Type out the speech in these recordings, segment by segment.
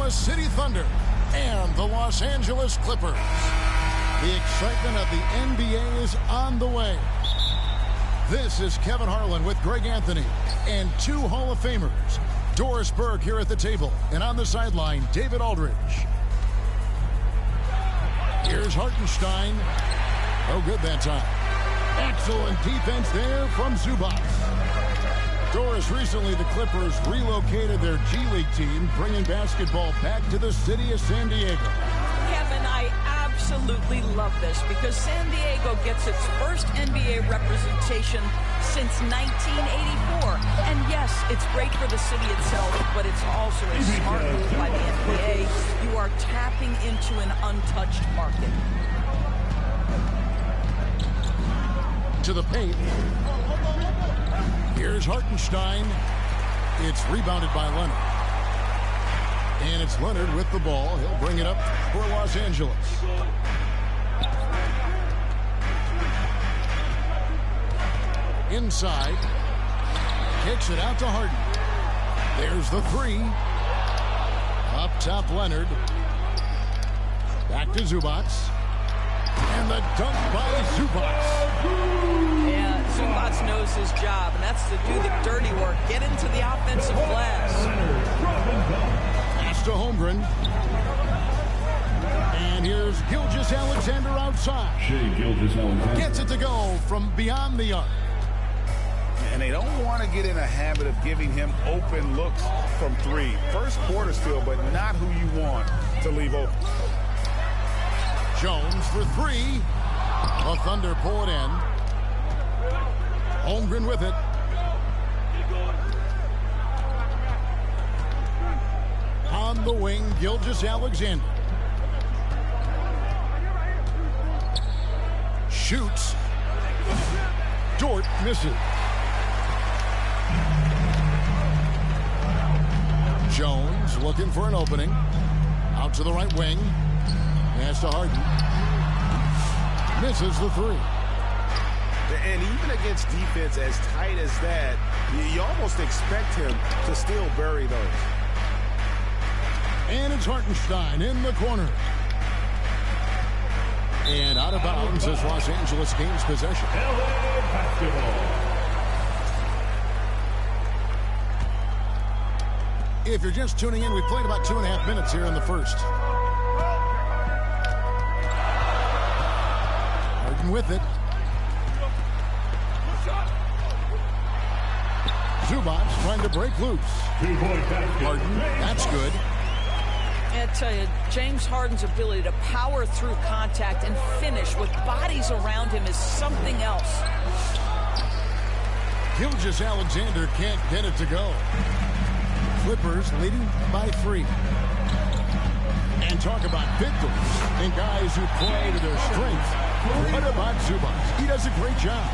Oklahoma City Thunder and the Los Angeles Clippers. The excitement of the NBA is on the way. This is Kevin Harlan with Greg Anthony and two Hall of Famers. Doris Burke here at the table, and on the sideline, David Aldridge. Here's Hartenstein. No good that time. Excellent defense there from Zubac. Doris, recently the Clippers relocated their G League team, bringing basketball back to the city of San Diego. Kevin, I absolutely love this because San Diego gets its first NBA representation since 1984. And yes, it's great for the city itself, but it's also a smart move by the NBA. You are tapping into an untouched market. To the paint. Here's Hartenstein. It's rebounded by Leonard. And it's Leonard with the ball. He'll bring it up for Los Angeles. Inside. Kicks it out to Harden. There's the three. Up top, Leonard. Back to Zubac. And the dunk by Zubac. Yeah, Zubac knows his job, and that's to do the dirty work. Get into the offensive glass. Pass to Holmgren. And here's Gilgeous-Alexander outside. Gets it to go from beyond the arc. And they don't want to get in a habit of giving him open looks from three. First quarter still, but not who you want to leave open. Jones for three. The Thunder pull it in. Holmgren with it. On the wing, Gilgeous-Alexander. Shoots. Dort misses. Jones looking for an opening. Out to the right wing. Pass to Harden. Misses the three. And even against defense as tight as that, you almost expect him to still bury those. And it's Hartenstein in the corner. And out of bounds as Los Angeles gains possession. LA basketball. If you're just tuning in, we played about 2.5 minutes here in the first. Harden with it. Zubac trying to break loose. Harden, that's good. I tell you, James Harden's ability to power through contact and finish with bodies around him is something else. Gilgeous-Alexander can't get it to go. Clippers leading by 3. And talk about victims and guys who play to their strength. What about Zubac? He does a great job.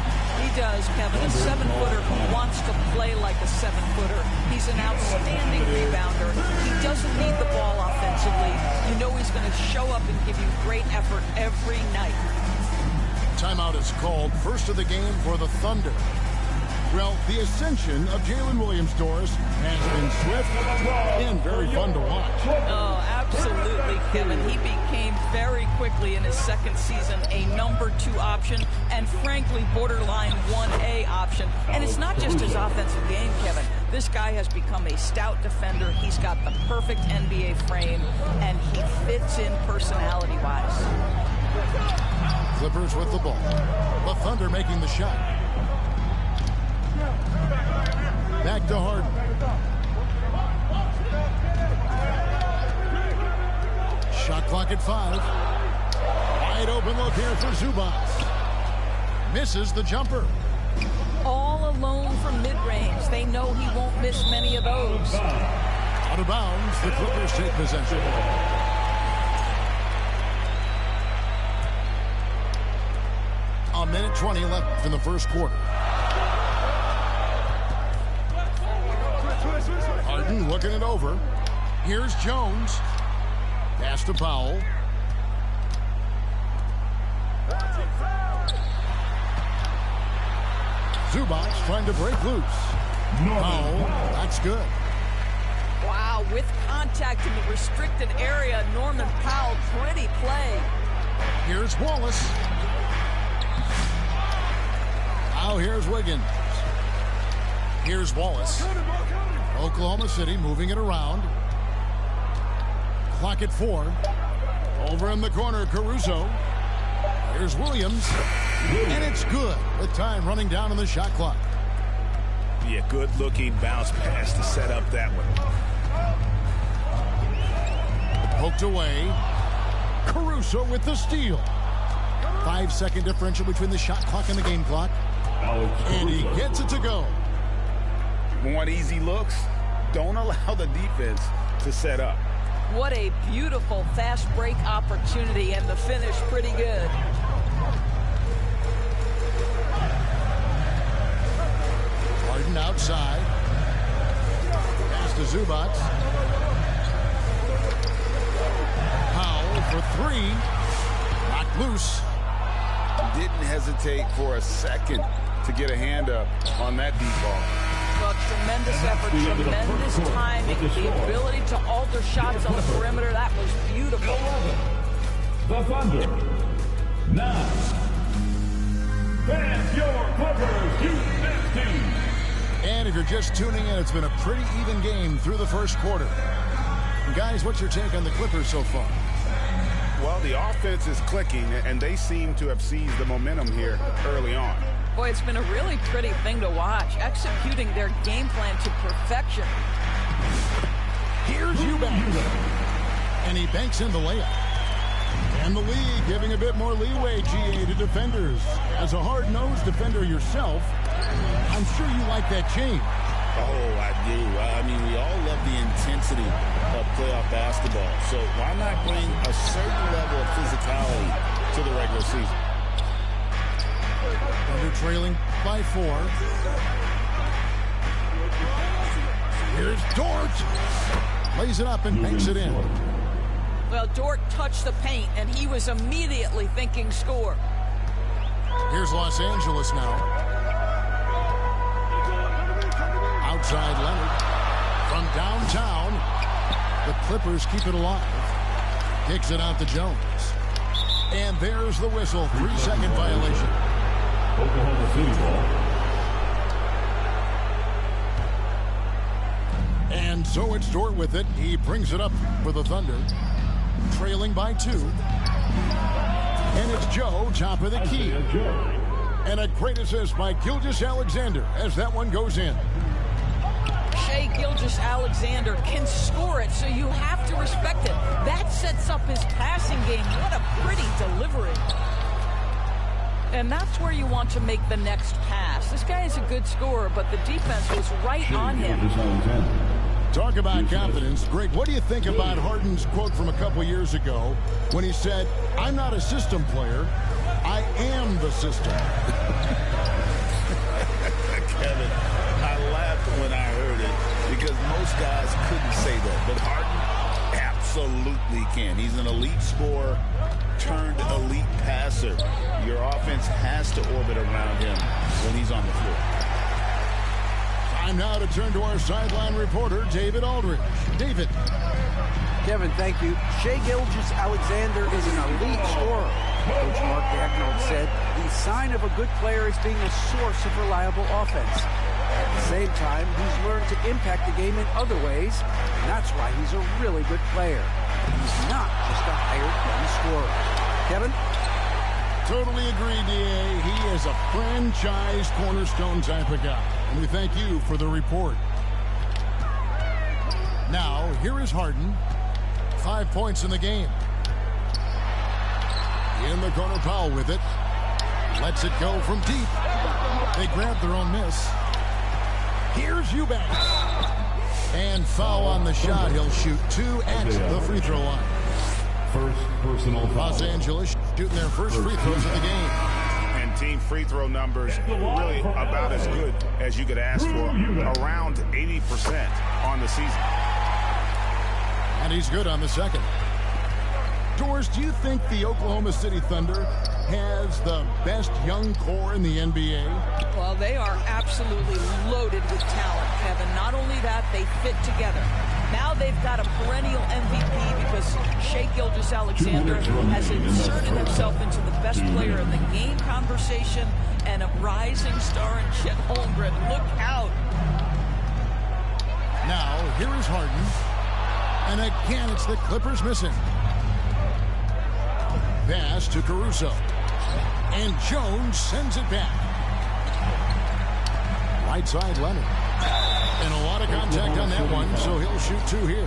He does, Kevin. A 7-footer who wants to play like a 7-footer. He's an outstanding rebounder. He doesn't need the ball offensively. You know he's going to show up and give you great effort every night. Timeout is called. First of the game for the Thunder. Well, the ascension of Jalen Williams-Doris has been swift and very fun to watch. Oh, absolutely, Kevin. He became very quickly in his second season a number 2 option and, frankly, borderline 1A option. And it's not just his offensive game, Kevin. This guy has become a stout defender. He's got the perfect NBA frame, and he fits in personality-wise. Clippers with the ball. The Thunder making the shot. Back to Harden. Shot clock at 5. Wide open look here for Zubac. Misses the jumper. All alone from mid-range. They know he won't miss many of those. Out of bounds, the Clippers take possession. A minute 20 left in the first quarter. Harden looking it over. Here's Jones. Pass to Powell. Zubac trying to break loose. Powell, that's good. Wow, with contact in the restricted area, Norman Powell, pretty play. Here's Wallace. Now here's Wiggins. Here's Wallace. Oklahoma City moving it around. Clock at 4. Over in the corner, Caruso. Here's Williams. And it's good with time running down on the shot clock. Yeah, good-looking bounce pass to set up that one. Poked away. Caruso with the steal. 5-second differential between the shot clock and the game clock. And he gets it to go. Want easy looks? Don't allow the defense to set up. What a beautiful fast break opportunity, and the finish pretty good. Harden outside. Pass to Zubac. Powell for 3. Knocked loose. Didn't hesitate for a second to get a hand up on that deep ball. Well, tremendous effort, tremendous timing, the ability to alter shots on the perimeter. That was beautiful. The Thunder. Now, fans, your Clippers, Houston team. And if you're just tuning in, it's been a pretty even game through the first quarter. Guys, what's your take on the Clippers so far? Well, the offense is clicking, and they seem to have seized the momentum here early on. Boy, it's been a really pretty thing to watch, executing their game plan to perfection. Here's Eubanks. And he banks in the layup. And the league giving a bit more leeway, GA, to defenders. As a hard-nosed defender yourself, I'm sure you like that change. Oh, I do. I mean, we all love the intensity of playoff basketball. So why not bring a certain level of physicality to the regular season? Thunder trailing by 4. Here's Dort. Lays it up and banks it in. Well, Dort touched the paint, and he was immediately thinking score. Here's Los Angeles now. Outside Leonard. From downtown, the Clippers keep it alive. Kicks it out to Jones. And there's the whistle. 3-second violation. Oklahoma City ball. And so it's Dort with it. He brings it up for the Thunder. Trailing by 2. And it's Joe, top of the key. And a great assist by Gilgeous-Alexander as that one goes in. Shai Gilgeous-Alexander can score it, so you have to respect it. That sets up his passing game. What a pretty delivery. And that's where you want to make the next pass. This guy is a good scorer, but the defense was right on him. Talk about confidence. Greg, what do you think about Harden's quote from a couple years ago when he said, "I'm not a system player, I am the system"? Kevin, I laughed when I heard it because most guys couldn't say that. But Harden absolutely can. He's an elite scorer turned elite passer. Your offense has to orbit around him when he's on the floor. Time now to turn to our sideline reporter, David Aldridge. David. Kevin, thank you. Shai Gilgeous-Alexander is an elite scorer. Coach Mark Daigneault said the sign of a good player is being a source of reliable offense. At the same time, he's learned to impact the game in other ways, and that's why he's a really good player. He's not just a hired gun scorer. Kevin? Totally agree, D.A. He is a franchise cornerstone type of guy. And we thank you for the report. Now, here is Harden. 5 points in the game. In the corner, Powell with it. Lets it go from deep. They grab their own miss. Here's Eubanks. And foul on the shot. He'll shoot 2 at the free throw line. First personal foul. Los Angeles shooting their first free throws of the game. And team free throw numbers really about as good as you could ask for. Around 80% on the season. And he's good on the second. Doris, do you think the Oklahoma City Thunder has the best young core in the NBA? Well, they are absolutely loaded with talent, Kevin. Not only that, they fit together. Now they've got a perennial MVP because Shai Gilgeous-Alexander has inserted himself into the best player in the game conversation and a rising star in Chet Holmgren. Look out. Now, here is Harden. And again, it's the Clippers missing. Pass to Caruso. And Jones sends it back. Right side, Leonard. And a lot of contact on that one, so he'll shoot two here.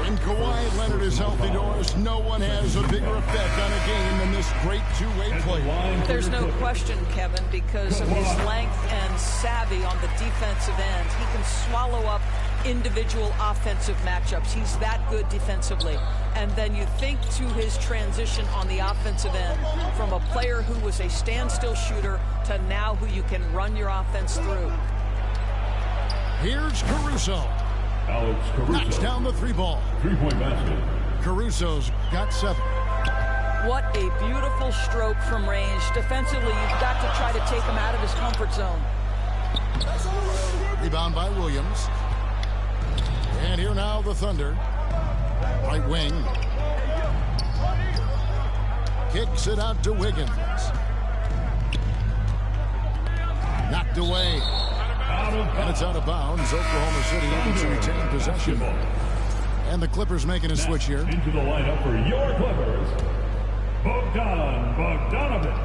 When Kawhi Leonard is healthy, Doris, no one has a bigger effect on a game than this great two-way player. There's no question, Kevin, because of his length and savvy on the defensive end. He can swallow up individual offensive matchups. He's that good defensively. And then you think to his transition on the offensive end from a player who was a standstill shooter to now who you can run your offense through. Here's Caruso. Alex Caruso. Knocks down the three ball. Three-point basket. Caruso's got 7. What a beautiful stroke from range. Defensively, you've got to try to take him out of his comfort zone. Rebound by Williams. And here now the Thunder. Right wing. Kicks it out to Wiggins. Knocked away. And it's out of bounds. Oklahoma City able to retain possession. And the Clippers making a switch here. Into the lineup for your Clippers, Bogdanovich.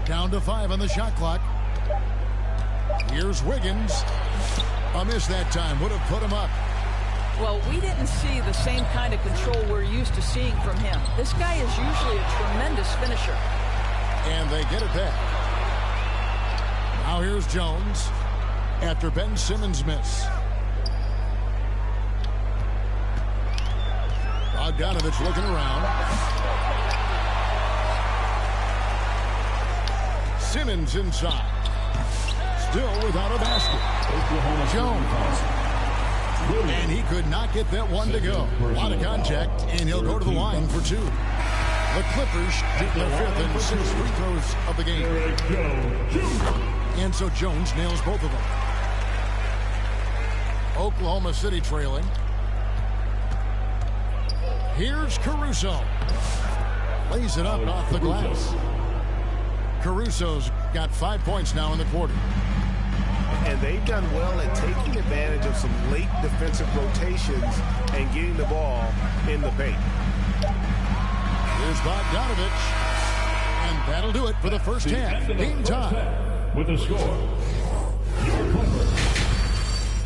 Down to 5 on the shot clock. Here's Wiggins. A miss that time. Would have put him up. Well, we didn't see the same kind of control we're used to seeing from him. This guy is usually a tremendous finisher. And they get it back. Now here's Jones after Ben Simmons' miss. Bogdanovich looking around. Simmons inside. Still without a basket. Jones. And he could not get that one to go. A lot of contact, and he'll go to the line for 2. The Clippers shoot their 5th and 6th free throws of the game. And so Jones nails both of them. Oklahoma City trailing. Here's Caruso. Lays it up off the glass. Caruso's got 5 points now in the quarter. And they've done well at taking advantage of some late defensive rotations and getting the ball in the paint. Here's Bogdanovich. And that'll do it for the first half. Game time. With the score, your Clippers,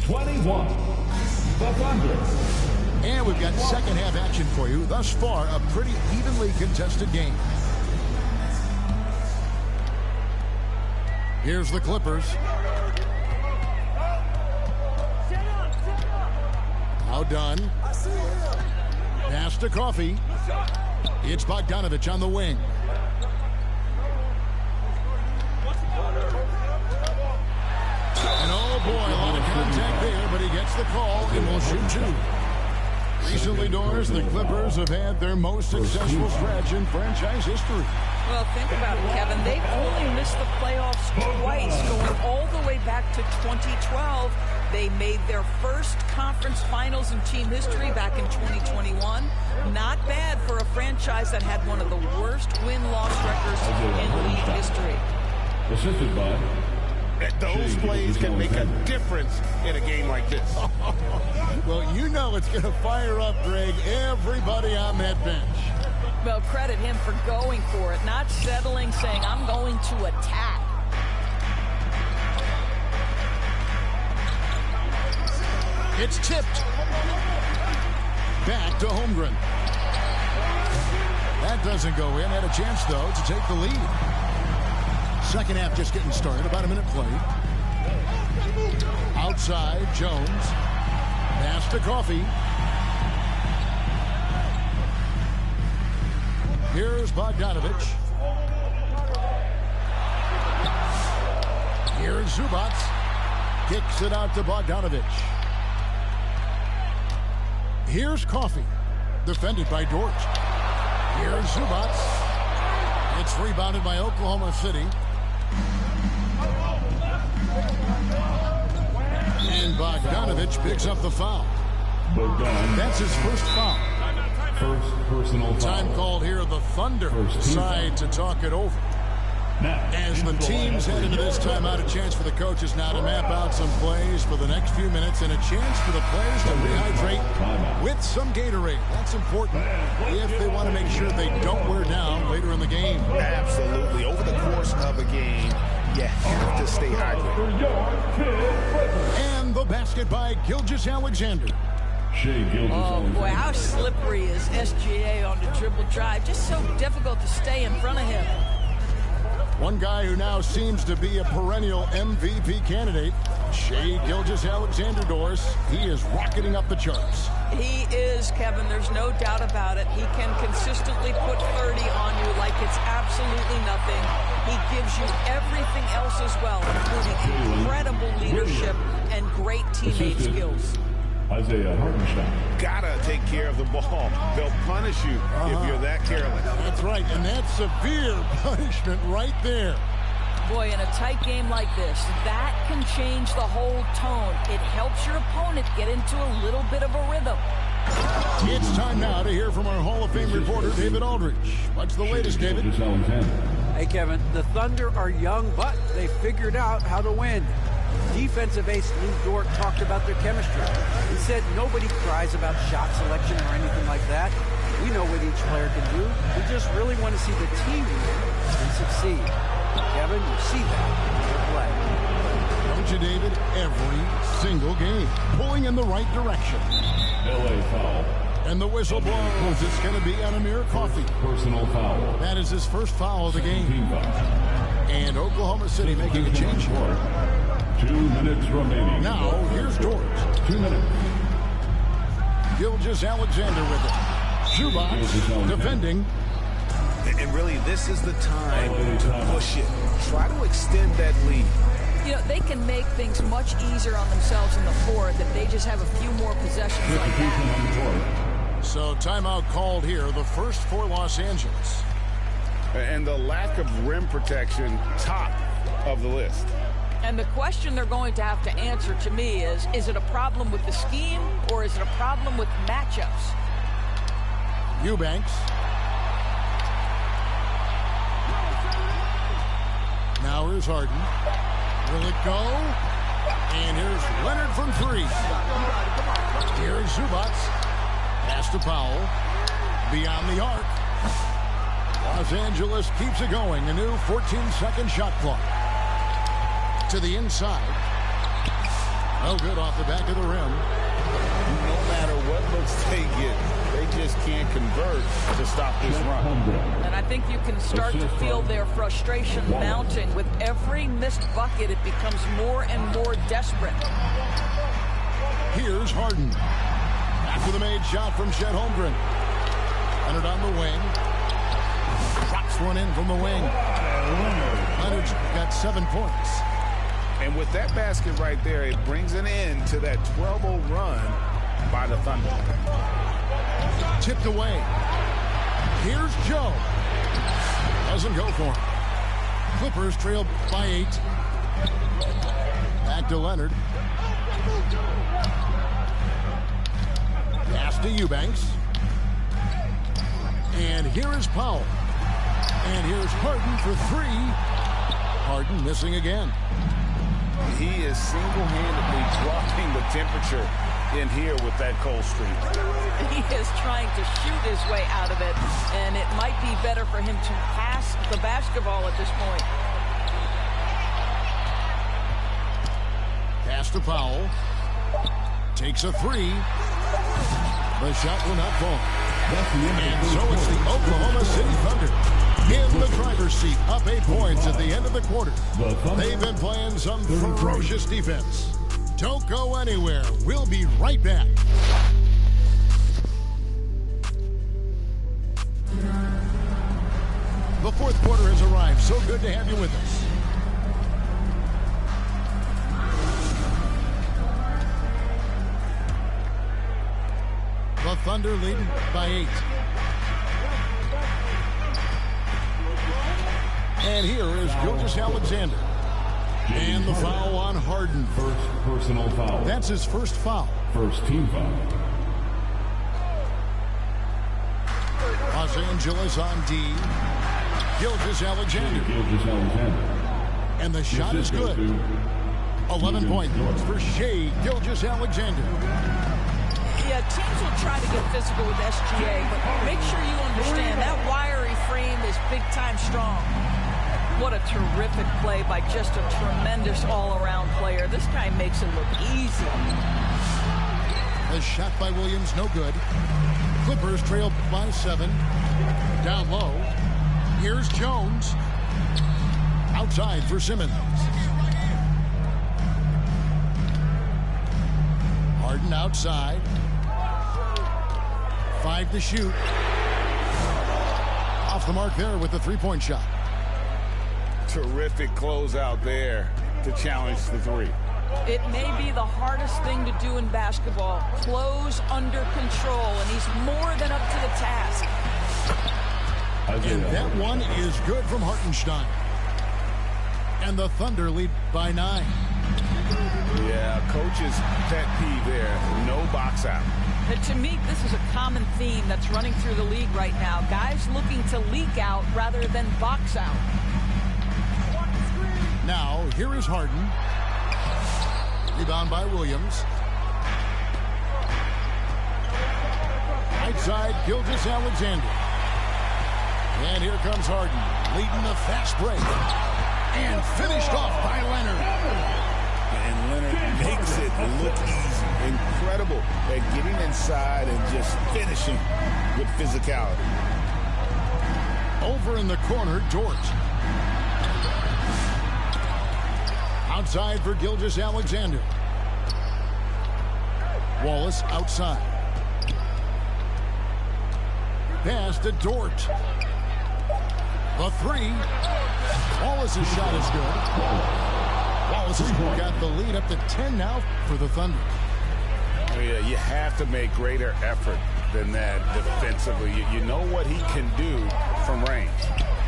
21, the Thunder. And we've got second half action for you. Thus far, a pretty evenly contested game. Here's the Clippers. Now done. Pass to Coffee. It's Bogdanovich on the wing. And oh boy, a lot of contact there, but he gets the call and will shoot 2. Recently, Doris, the Clippers have had their most successful stretch in franchise history. Well, think about it, Kevin. They've only missed the playoffs twice, going all the way back to 2012. They made their first conference finals in team history back in 2021. Not bad for a franchise that had one of the worst win-loss records in league history. Assisted by... Those plays can make a difference in a game like this. Well, you know it's going to fire up, Greg, everybody on that bench. Well, credit him for going for it, not settling, saying, I'm going to attack. It's tipped. Back to Holmgren. That doesn't go in. Had a chance, though, to take the lead. Second half just getting started. About a minute played. Outside, Jones. Pass to Coffee. Here's Bogdanovich. Here's Zubac. Kicks it out to Bogdanovich. Here's Coffee. Defended by Dort. Here's Zubac. It's rebounded by Oklahoma City. Bogdanovich picks up the foul. That's his first foul. First personal foul. Time called here. The Thunder decide to talk it over. As the teams head into this timeout, a chance for the coaches now to map out some plays for the next few minutes and a chance for the players to rehydrate with some Gatorade. That's important if they want to make sure they don't wear down later in the game. Absolutely. Over the course of a game, you have to stay hydrated. And the basket by Gilgeous-Alexander. Oh, boy, how slippery is SGA on the dribble drive. Just so difficult to stay in front of him. One guy who now seems to be a perennial MVP candidate, Shai Gilgeous-Alexander, Doris. He is rocketing up the charts. He is, Kevin. There's no doubt about it. He can consistently put 30 on you like it's absolutely nothing. He gives you everything else as well, including incredible leadership and great teammate skills. Isaiah Hartenstein. Gotta take care of the ball. They'll punish you if you're that careless. That's right, and that's severe punishment right there. Boy, in a tight game like this, that can change the whole tone. It helps your opponent get into a little bit of a rhythm. It's time now to hear from our Hall of Fame reporter, David Aldridge. What's the latest, David? Hey, Kevin, the Thunder are young, but they figured out how to win. Defensive ace Lou Dort talked about their chemistry. He said nobody cries about shot selection or anything like that. We know what each player can do. We just really want to see the team win and succeed. Kevin, you see that in their play. Don't you, David? Every single game. Pulling in the right direction. LA foul. And the whistle blows. It's going to be on Amir Coffey. Personal foul. That is his first foul of the game. Team foul. And Oklahoma City making a change. 2 minutes remaining. Now, here's Dort. 2 minutes. Gilgeous-Alexander with it. Zubac defending. And really, this is the time to push it. Try to extend that lead. You know, they can make things much easier on themselves in the fourth if they just have a few more possessions like that. So timeout called here, the first for Los Angeles. And the lack of rim protection, top of the list. And the question they're going to have to answer to me is it a problem with the scheme or is it a problem with matchups? Eubanks. Now here's Harden. Will it go? And here's Leonard from three. Here's Zubac. Pass to Powell. Beyond the arc. Los Angeles keeps it going. A new 14-second shot clock. To the inside. No good off the back of the rim. No matter what looks they get, they just can't convert to stop this run. And I think you can start to feel their frustration mounting. With every missed bucket, it becomes more and more desperate. Here's Harden. After the made shot from Chet Holmgren. Leonard on the wing. Drops one in from the wing. Leonard's got 7 points. And with that basket right there, it brings an end to that 12-0 run by the Thunder. Tipped away. Here's Joe. Doesn't go for him. Clippers trail by 8. Back to Leonard. Pass to Eubanks. And here is Powell. And here's Harden for 3. Harden missing again. He is single-handedly dropping the temperature in here with that cold streak. He is trying to shoot his way out of it, and it might be better for him to pass the basketball at this point. Pass to Powell. Takes a 3. The shot will not fall. And so it's the Oklahoma City Thunder in the driver's seat, up 8 points at the end of the quarter. They've been playing some ferocious defense. Don't go anywhere. We'll be right back. The fourth quarter has arrived. So good to have you with us. The Thunder leading by 8. And here is Gilgeous-Alexander. And the foul on Harden. First personal foul. That's his first foul. First team foul. Los Angeles on D. Gilgeous-Alexander. And the shot is good. 11 points for Shai Gilgeous-Alexander. Yeah, teams will try to get physical with SGA, but make sure you understand that wiry frame is big-time strong. What a terrific play by just a tremendous all-around player. This guy makes it look easy. The shot by Williams, no good. Clippers trail by 7. Down low. Here's Jones. Outside for Simmons. Harden outside. 5 to shoot. Off the mark there with the three-point shot. Terrific closeout there to challenge the three. It may be the hardest thing to do in basketball. Close under control, and he's more than up to the task. And that one is good from Hartenstein. And the Thunder lead by 9. Yeah, coach's pet peeve there. No box out. But to me, this is a common theme that's running through the league right now. Guys looking to leak out rather than box out. Now, here is Harden. Rebound by Williams. Right side, Gilgeous-Alexander. And here comes Harden, leading the fast break. And finished off by Leonard. And Leonard makes it look easy. Incredible at getting inside and just finishing with physicality. Over in the corner, Dort. Outside for Gilgeous-Alexander. Wallace outside. Pass to Dort. The three. Wallace's shot is good. Wallace has got the lead up to 10 now for the Thunder. Yeah, you have to make greater effort than that defensively. You know what he can do from range.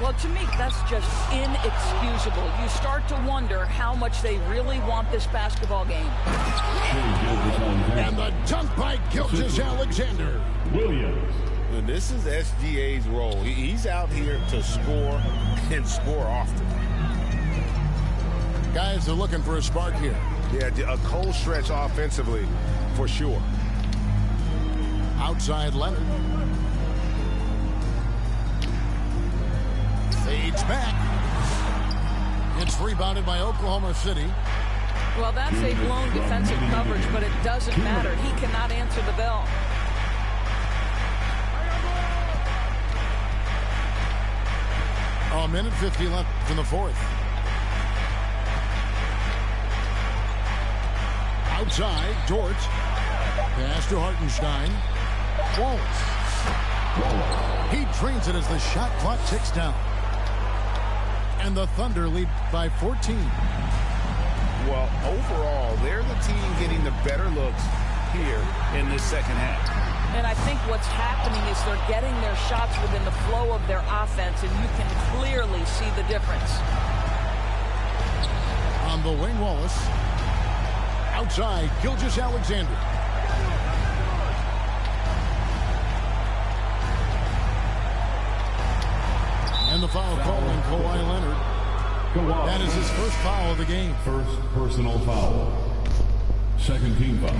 Well, to me, that's just inexcusable. You start to wonder how much they really want this basketball game. And the dunk by Gilgeous-Alexander. Williams. And this is SGA's role. He's out here to score and score often. Guys are looking for a spark here. Yeah, a cold stretch offensively for sure. Outside Leonard. Fades back. It's rebounded by Oklahoma City. Well, that's a blown defensive coverage, but it doesn't matter. He cannot answer the bell. A minute 50 left in the fourth. Outside, Dort. Pass to Hartenstein. Wallace. He drains it as the shot clock ticks down. And the Thunder lead by 14. Well, overall, they're the team getting the better looks here in this second half. And I think what's happening is they're getting their shots within the flow of their offense, and you can clearly see the difference. On the wing, Wallace. Outside, Gilgeous-Alexander. And the foul call on Kawhi Leonard. That is his first foul of the game. First personal foul. Second team foul.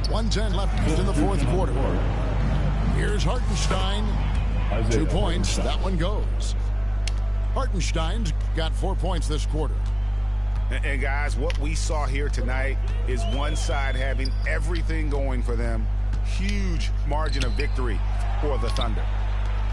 1:10 left in the fourth quarter. Here's Hartenstein. 2 points. That one goes. Hartenstein's got 4 points this quarter. And guys, what we saw here tonight is one side having everything going for them. Huge margin of victory for the Thunder.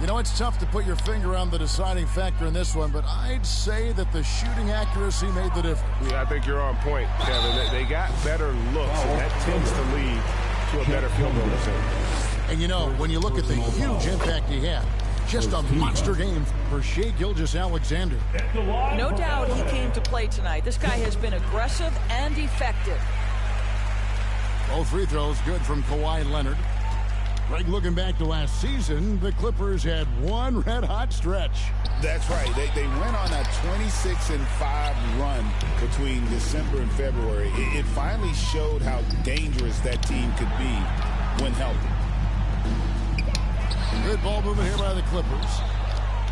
You know, it's tough to put your finger on the deciding factor in this one, but I'd say that the shooting accuracy made the difference. Yeah, I think you're on point, Kevin. They got better looks, and that tends to lead to a better field goal percentage. And you know, when you look at the huge impact he had, just a monster game for Shai Gilgeous-Alexander. No doubt he came to play tonight. This guy has been aggressive and effective. Both free throws good from Kawhi Leonard. Greg, looking back to last season, the Clippers had one red-hot stretch. That's right. They went on a 26-5 run between December and February. It finally showed how dangerous that team could be when healthy. Good ball movement here by the Clippers.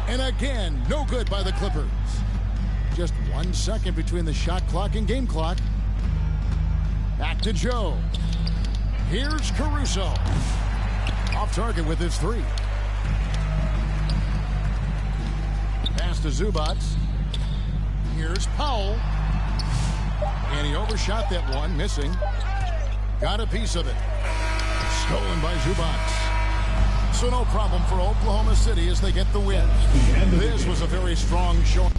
And again, no good by the Clippers. Just 1 second between the shot clock and game clock. Back to Joe. Here's Caruso. Off target with his three. Pass to Zubac. Here's Powell. And he overshot that one, missing. Got a piece of it. Stolen by Zubac. So no problem for Oklahoma City as they get the win. This was a very strong showing.